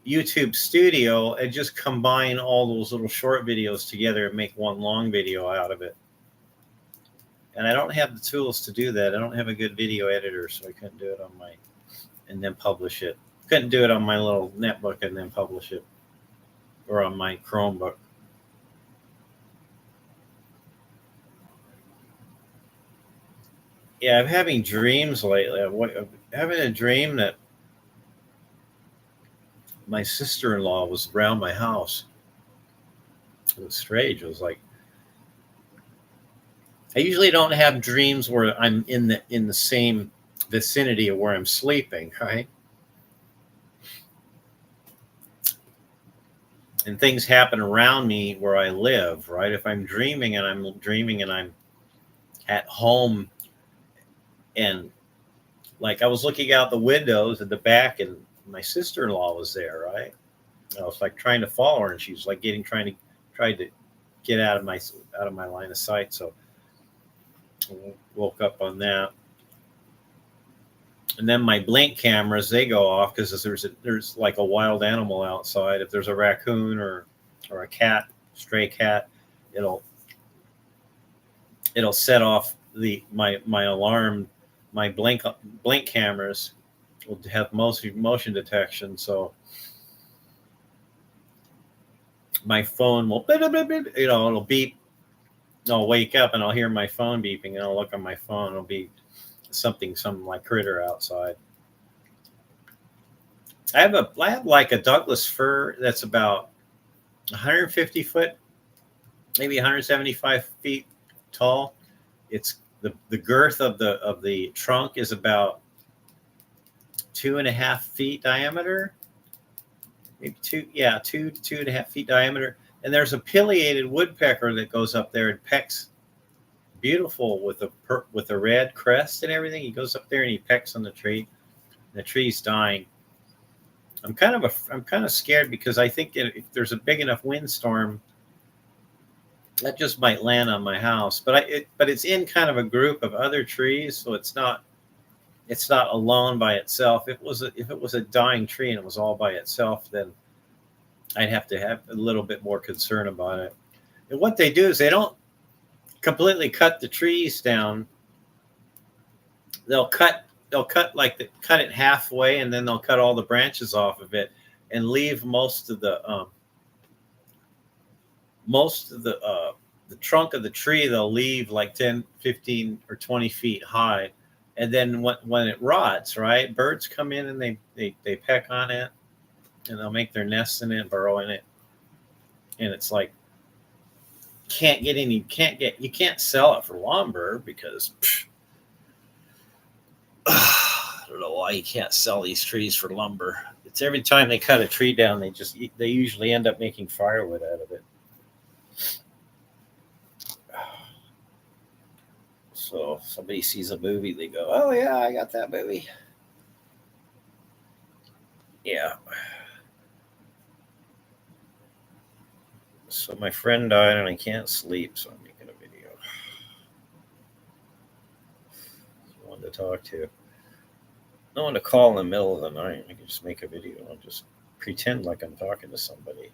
YouTube Studio, and just combine all those little short videos together and make one long video out of it. And I don't have the tools to do that. I don't have a good video editor, so I couldn't do it and then publish it. Couldn't do it on my little netbook and then publish it, or on my Chromebook. Yeah, I'm having dreams lately. I'm having a dream that my sister-in-law was around my house. It was strange. It was like, I usually don't have dreams where I'm in the same vicinity of where I'm sleeping, right? And things happen around me where I live, right? If I'm dreaming and I'm at home, and like I was looking out the windows in the back, and my sister-in-law was there, right? I was like trying to follow her, and she was like trying to get out of my line of sight. So I woke up on that. And then my blink cameras, they go off because there's like a wild animal outside. If there's a raccoon or a cat, stray cat, it'll set off my alarm. My blink cameras will have motion detection, so my phone will, it'll beep. I'll wake up and I'll hear my phone beeping, and I'll look on my phone. It'll be some like critter outside. I have like a Douglas fir that's about 150 foot, maybe 175 feet tall. It's the girth of the trunk is about 2.5 feet diameter, maybe 2.5 feet diameter. And there's a pileated woodpecker that goes up there and pecks, beautiful with a red crest and everything. He goes up there and he pecks on the tree. The tree's dying. I'm kind of scared because I think if there's a big enough windstorm, that just might land on my house. But it's in kind of a group of other trees, so it's not it's not alone by itself. If it was a dying tree and it was all by itself, then I'd have to have a little bit more concern about it. And what they do is they don't completely cut the trees down. They'll cut it halfway, and then they'll cut all the branches off of it and leave the trunk of the tree. They'll leave like 10, 15, or 20 feet high. And then when it rots, right, birds come in and they peck on it, and they'll make their nests in it, burrow in it. And it's like, you can't sell it for lumber because I don't know why you can't sell these trees for lumber. It's every time they cut a tree down, they usually end up making firewood out of it. So if somebody sees a movie, they go, "Oh yeah, I got that movie." Yeah. So my friend died and I can't sleep, so I'm making a video. Someone to talk to. No one to call in the middle of the night. I can just make a video and just pretend like I'm talking to somebody.